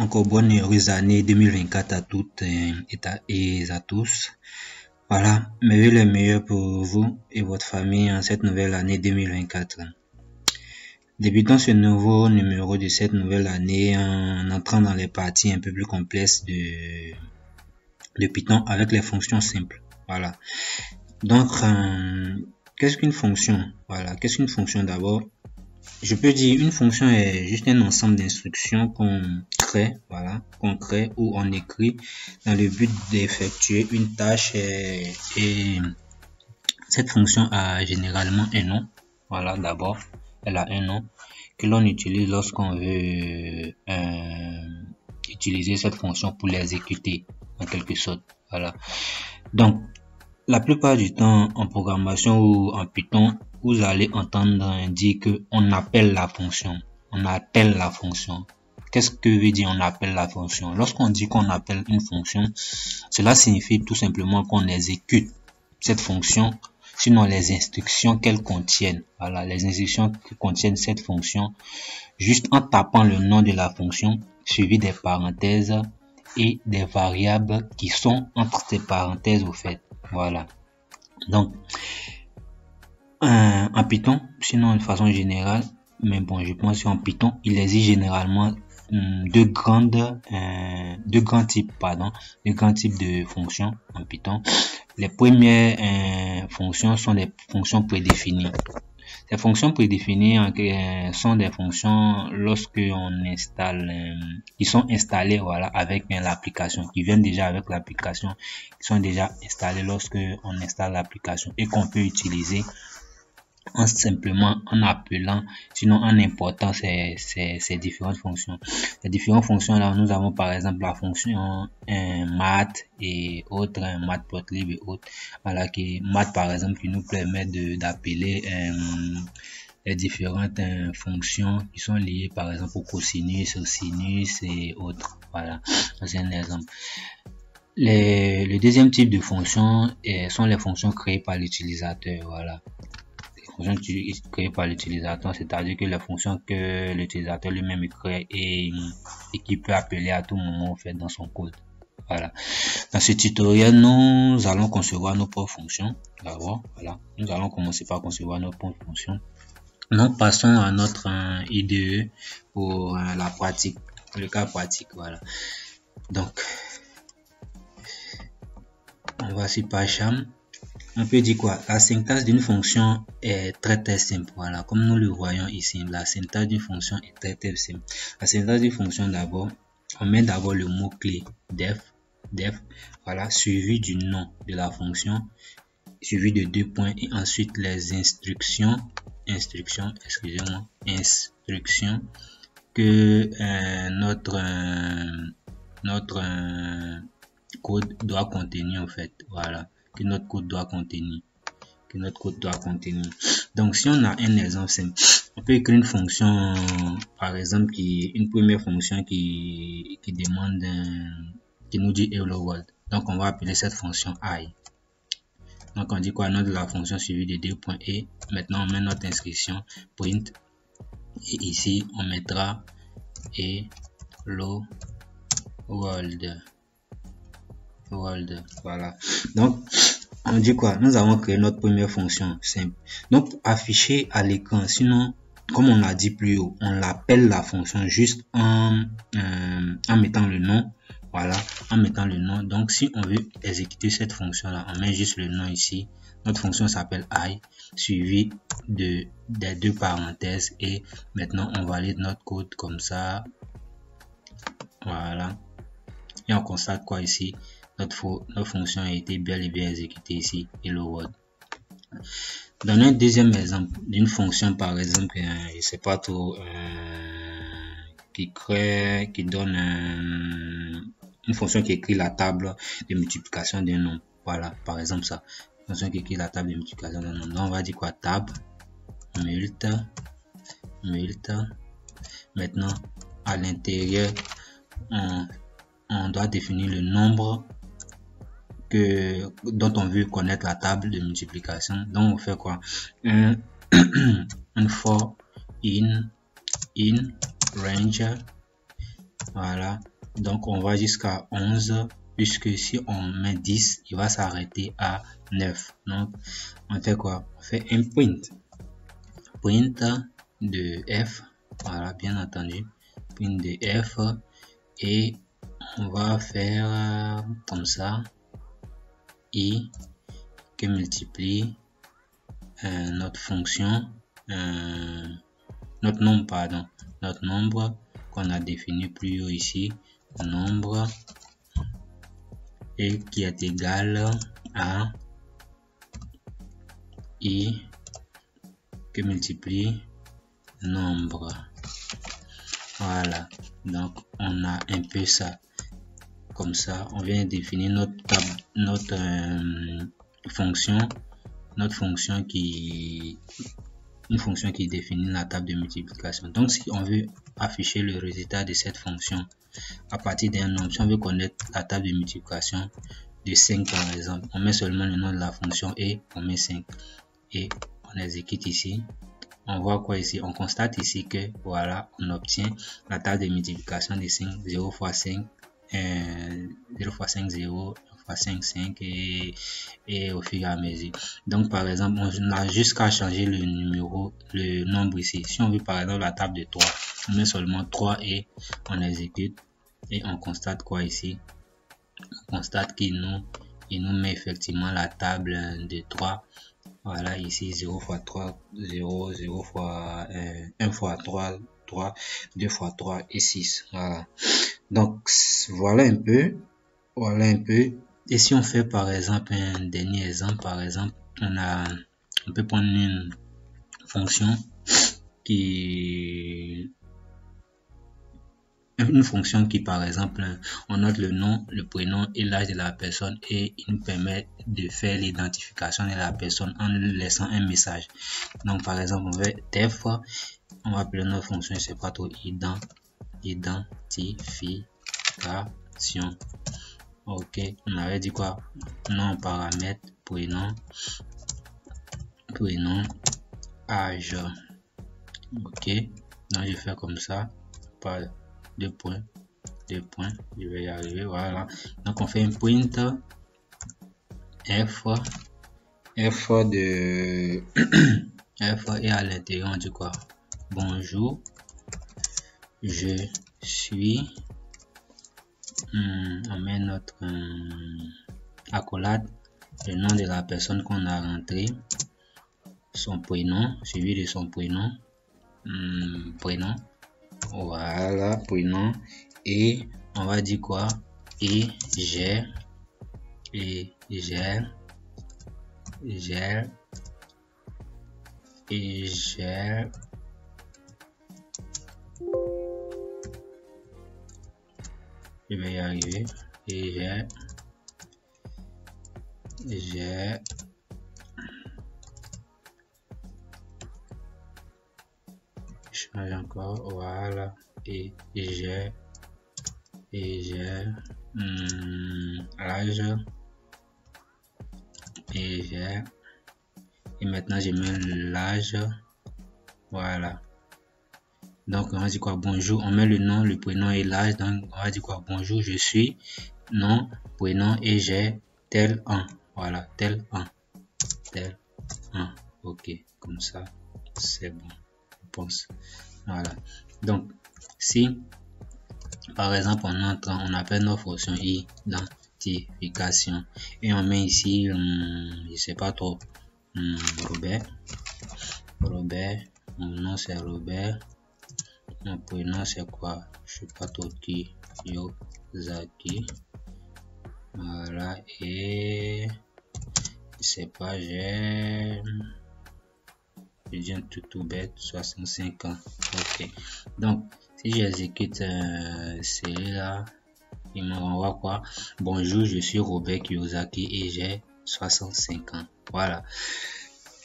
encore bonne et heureuse année 2024 à toutes et à tous. Voilà, mes vœux les meilleurs pour vous et votre famille en cette nouvelle année 2024. Débutons ce nouveau numéro de cette nouvelle année en entrant dans les parties un peu plus complexes de Python avec les fonctions simples. Voilà. Donc, qu'est-ce qu'une fonction? Voilà, qu'est-ce qu'une fonction d'abord? Je peux dire une fonction est juste un ensemble d'instructions qu'on crée, voilà, ou on écrit dans le but d'effectuer une tâche et cette fonction a généralement un nom. Voilà, d'abord, elle a un nom que l'on utilise lorsqu'on veut utiliser cette fonction pour l'exécuter en quelque sorte. Voilà. Donc, la plupart du temps en programmation ou en Python, vous allez entendre dire que on appelle la fonction. On appelle la fonction. Qu'est-ce que veut dire on appelle la fonction? Lorsqu'on dit qu'on appelle une fonction, cela signifie tout simplement qu'on exécute cette fonction, sinon les instructions qu'elle contienne. Voilà, les instructions que contiennent cette fonction, juste en tapant le nom de la fonction, suivi des parenthèses et des variables qui sont entre ces parenthèses au fait. Voilà. Donc, en Python, sinon de façon générale, mais bon, je pense qu'en Python, il existe généralement deux grands types de fonctions en Python. Les premières fonctions sont des fonctions prédéfinies. Ces fonctions prédéfinies sont des fonctions lorsque on installe, qui sont installées voilà avec l'application, qui viennent déjà avec l'application, qui sont déjà installées lorsque on installe l'application et qu'on peut utiliser simplement en appelant, sinon en important ces différentes fonctions. Ces différentes fonctions là, nous avons par exemple la fonction math et autres, matplotlib et autres. Voilà, qui math par exemple qui nous permet d'appeler les différentes fonctions qui sont liées par exemple au cosinus, au sinus et autres. Voilà, c'est un exemple. Le deuxième type de fonctions sont les fonctions créées par l'utilisateur. Voilà. Fonctions créées par l'utilisateur, c'est-à-dire que les fonctions que l'utilisateur lui-même crée et qui peut appeler à tout moment en fait dans son code. Voilà. Dans ce tutoriel, nous allons concevoir nos propres fonctions. D'abord, voilà, nous allons commencer par concevoir nos propres fonctions. Nous passons à notre IDE pour la pratique, le cas pratique. Voilà. Donc, on va sur PyCharm. On peut dire quoi? La syntaxe d'une fonction est très simple. Voilà, comme nous le voyons ici, la syntaxe d'une fonction est très simple. La syntaxe d'une fonction d'abord, on met d'abord le mot clé def, voilà, suivi du nom de la fonction, suivi de 2 points et ensuite les instructions que notre code doit contenir en fait. Voilà. Que notre code doit contenir. Donc, si on a un exemple simple, on peut écrire une fonction, par exemple, une première fonction qui demande, qui nous dit hello world. Donc, on va appeler cette fonction I. Donc, on dit quoi? Nom de la fonction suivi de 2 points et maintenant on met notre inscription print et ici on mettra hello world. Voilà. Donc, on dit quoi? Nous avons créé notre première fonction simple. Donc, pour afficher à l'écran, sinon, comme on l'a dit plus haut, on l'appelle la fonction juste en mettant le nom. Voilà, en mettant le nom. Donc, si on veut exécuter cette fonction-là, on met juste le nom ici. Notre fonction s'appelle I, suivi des 2 parenthèses. Et maintenant, on valide notre code comme ça. Voilà. Et on constate quoi ici? Notre fonction a été bel et bien exécutée ici, hello world. Dans un deuxième exemple d'une fonction, par exemple, je sais pas trop, qui donne une fonction qui écrit la table de multiplication d'un nombre. Voilà, par exemple ça. Une fonction qui écrit la table de multiplication d'un nombre. Donc on va dire quoi? Tab mult. Maintenant, à l'intérieur, on doit définir le nombre dont on veut connaître la table de multiplication. Donc on fait quoi? Un for in range, voilà, Donc on va jusqu'à 11, puisque si on met 10, il va s'arrêter à 9. Donc on fait quoi? On fait un print de f, voilà, bien entendu, print de f, et on va faire comme ça, i qui multiplie notre fonction, notre nombre qu'on a défini plus haut ici, nombre, et qui est égal à i qui multiplie nombre. Voilà, donc on a un peu ça. Comme ça, on vient définir notre fonction qui définit la table de multiplication. Donc si on veut afficher le résultat de cette fonction à partir d'un nombre, si on veut connaître la table de multiplication de 5 par exemple, on met seulement le nom de la fonction et on met 5 et on exécute ici. On voit quoi ici? On constate ici que voilà, on obtient la table de multiplication de 5, 0 fois 5, 0 fois 5, 0, 1 fois 5, 5 et au fur et à mesure. Donc par exemple, on a juste qu'à changer le nombre ici. Si on veut par exemple la table de 3, on met seulement 3 et on exécute et on constate quoi ici? On constate qu'il nous met effectivement la table de 3. Voilà, ici 0 fois 3, 0, 0 fois 1 fois 3, 3, 2 fois 3 et 6. Voilà. Donc, voilà un peu. Et si on fait par exemple un dernier exemple, par exemple, on peut prendre une fonction qui par exemple, on note le nom, le prénom et l'âge de la personne et il nous permet de faire l'identification de la personne en laissant un message. Donc par exemple, on va def, on va appeler notre fonction, je sais pas trop, identification. Ok, on avait dit quoi? Nom, paramètre, prénom, âge. Ok, donc je fais comme ça, par 2 points, je vais y arriver. Voilà, donc on fait un print f de f et à l'intérieur on dit quoi? Bonjour, je suis, on met notre accolade, le nom de la personne qu'on a rentré, son prénom, suivi de son prénom, voilà, prénom, et on va dire quoi? Et j'ai je vais y arriver, et j'ai change encore, voilà, et j'ai l'âge, et maintenant je mets l'âge, voilà. Donc on va dire quoi? Bonjour, on met le nom, le prénom et l'âge. Donc on va dire quoi? Bonjour, je suis, nom, prénom et j'ai tel an. Voilà, tel an. Ok, comme ça c'est bon, je pense. Voilà, donc si par exemple on appelle notre fonction identification et on met ici je sais pas trop, Robert, mon nom c'est Robert, mon prénom c'est quoi? Je sais pas trop, Kiyosaki. Voilà, et je sais pas, je viens tout bête, 65 ans. Ok, donc si j'exécute celui-là, il me renvoie quoi? Bonjour, je suis Robert Kiyosaki et j'ai 65 ans. Voilà.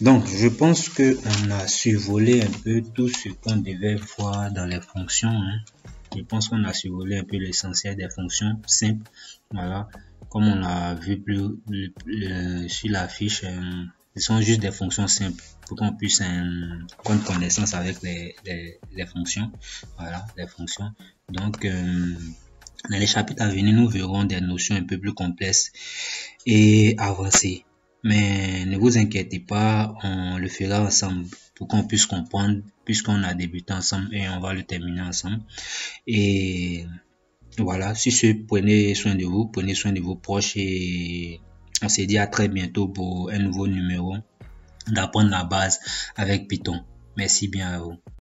Donc, je pense que on a survolé un peu tout ce qu'on devait voir dans les fonctions. Je pense qu'on a survolé un peu l'essentiel des fonctions simples. Voilà. Comme on l'a vu sur la fiche, ce sont juste des fonctions simples pour qu'on puisse prendre connaissance avec les fonctions. Voilà, les fonctions. Donc, Dans les chapitres à venir, nous verrons des notions un peu plus complexes et avancées. Mais ne vous inquiétez pas, on le fera ensemble pour qu'on puisse comprendre, puisqu'on a débuté ensemble et on va le terminer ensemble. Et voilà, sur ce, prenez soin de vous, prenez soin de vos proches et on se dit à très bientôt pour un nouveau numéro d'apprendre la base avec Python. Merci bien à vous.